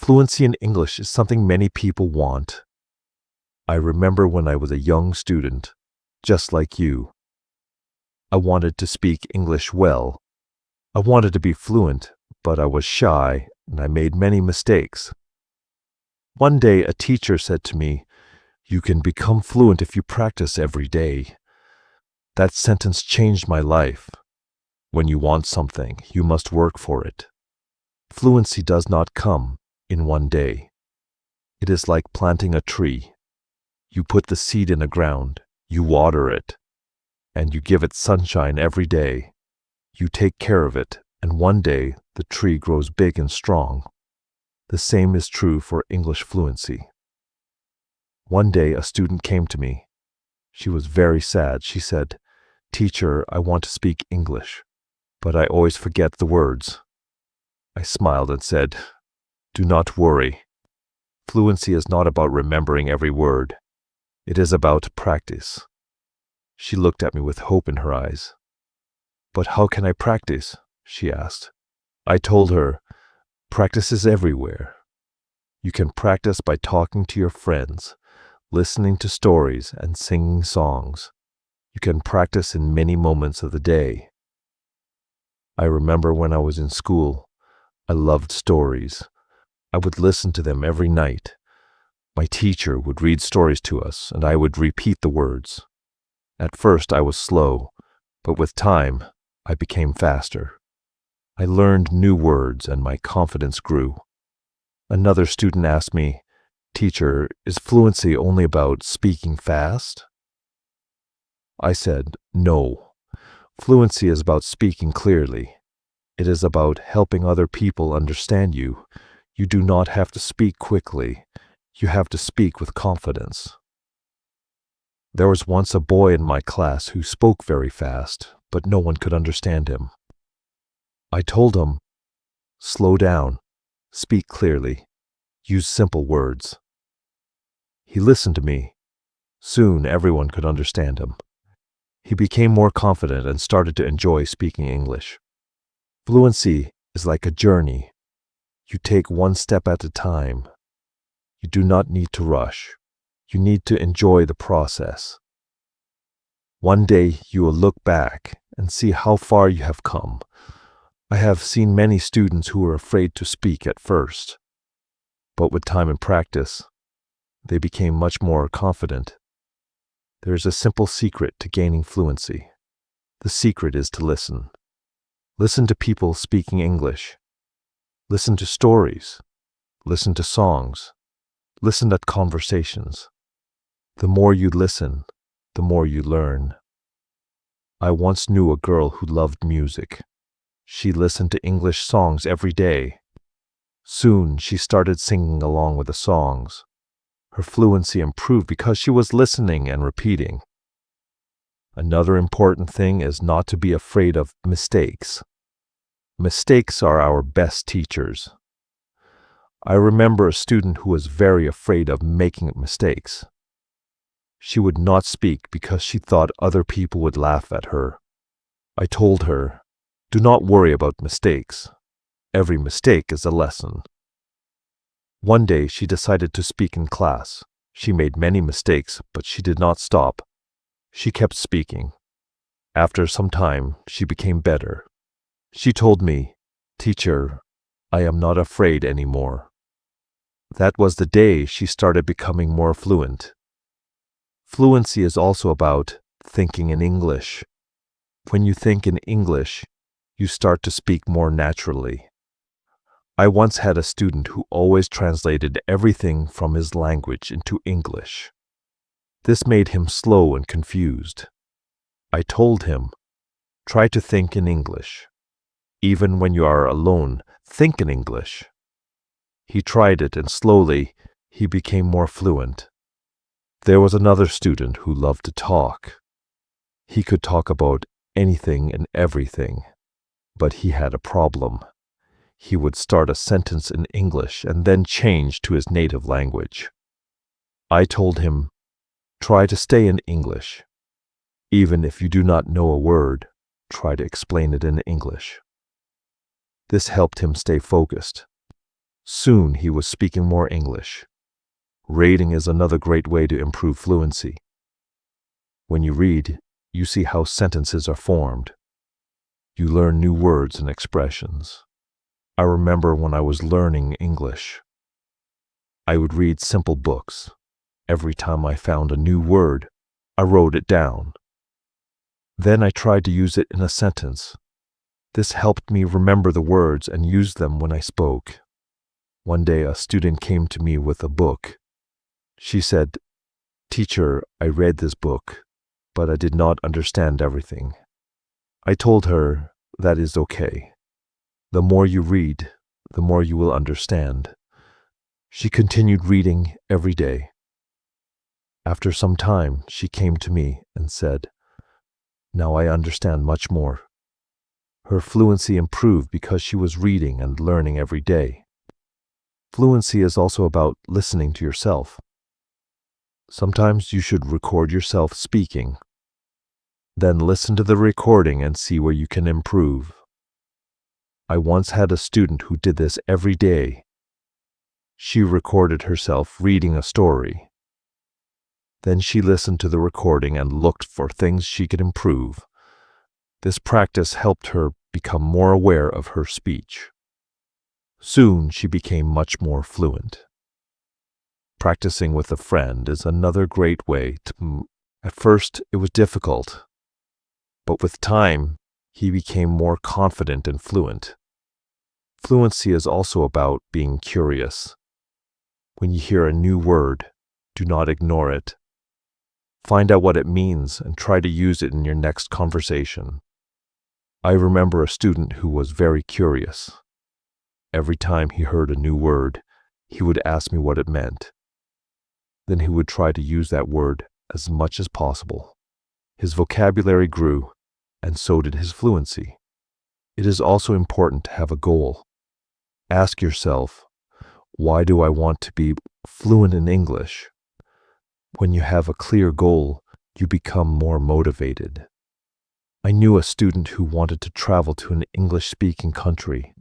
Fluency in English is something many people want. I remember when I was a young student, just like you. I wanted to speak English well. I wanted to be fluent, but I was shy and I made many mistakes. One day a teacher said to me, "You can become fluent if you practice every day." That sentence changed my life. When you want something, you must work for it. Fluency does not come in one day. It is like planting a tree. You put the seed in the ground, you water it, and you give it sunshine every day. You take care of it, and one day the tree grows big and strong. The same is true for English fluency. One day a student came to me. She was very sad. She said, "Teacher, I want to speak English, but I always forget the words." I smiled and said, "Do not worry. Fluency is not about remembering every word. It is about practice." She looked at me with hope in her eyes. "But how can I practice?" she asked. I told her, "Practice is everywhere. You can practice by talking to your friends, listening to stories, and singing songs. You can practice in many moments of the day." I remember when I was in school, I loved stories. I would listen to them every night. My teacher would read stories to us, and I would repeat the words. At first I was slow, but with time, I became faster. I learned new words, and my confidence grew. Another student asked me, "Teacher, is fluency only about speaking fast?" I said, "No. Fluency is about speaking clearly. It is about helping other people understand you. You do not have to speak quickly. You have to speak with confidence." There was once a boy in my class who spoke very fast, but no one could understand him. I told him, "Slow down, speak clearly, use simple words." He listened to me. Soon everyone could understand him. He became more confident and started to enjoy speaking English. Fluency is like a journey. You take one step at a time. You do not need to rush. You need to enjoy the process. One day you will look back and see how far you have come. I have seen many students who were afraid to speak at first, but with time and practice, they became much more confident. There is a simple secret to gaining fluency. The secret is to listen. Listen to people speaking English. Listen to stories. Listen to songs. Listen to conversations. The more you listen, the more you learn. I once knew a girl who loved music. She listened to English songs every day. Soon she started singing along with the songs. Her fluency improved because she was listening and repeating. Another important thing is not to be afraid of mistakes. Mistakes are our best teachers. I remember a student who was very afraid of making mistakes. She would not speak because she thought other people would laugh at her. I told her, "Do not worry about mistakes. Every mistake is a lesson." One day she decided to speak in class. She made many mistakes, but she did not stop. She kept speaking. After some time, she became better. She told me, "Teacher, I am not afraid anymore." That was the day she started becoming more fluent. Fluency is also about thinking in English. When you think in English, you start to speak more naturally. I once had a student who always translated everything from his language into English. This made him slow and confused. I told him, "Try to think in English. Even when you are alone, think in English." He tried it, and slowly he became more fluent. There was another student who loved to talk. He could talk about anything and everything, but he had a problem. He would start a sentence in English and then change to his native language. I told him, "Try to stay in English. Even if you do not know a word, try to explain it in English." This helped him stay focused. Soon he was speaking more English. Reading is another great way to improve fluency. When you read, you see how sentences are formed. You learn new words and expressions. I remember when I was learning English, I would read simple books. Every time I found a new word, I wrote it down. Then I tried to use it in a sentence. This helped me remember the words and use them when I spoke. One day a student came to me with a book. She said, "Teacher, I read this book, but I did not understand everything." I told her that is okay. The more you read, the more you will understand. She continued reading every day. After some time, she came to me and said, "Now I understand much more." Her fluency improved because she was reading and learning every day. Fluency is also about listening to yourself. Sometimes you should record yourself speaking. Then listen to the recording and see where you can improve. I once had a student who did this every day. She recorded herself reading a story. Then she listened to the recording and looked for things she could improve. This practice helped her become more aware of her speech. Soon she became much more fluent. Practicing with a friend is another great way to. At first, it was difficult, but with time, he became more confident and fluent. Fluency is also about being curious. When you hear a new word, do not ignore it. Find out what it means and try to use it in your next conversation. I remember a student who was very curious. Every time he heard a new word, he would ask me what it meant. Then he would try to use that word as much as possible. His vocabulary grew, and so did his fluency. It is also important to have a goal. Ask yourself, why do I want to be fluent in English? When you have a clear goal, you become more motivated. I knew a student who wanted to travel to an English-speaking country.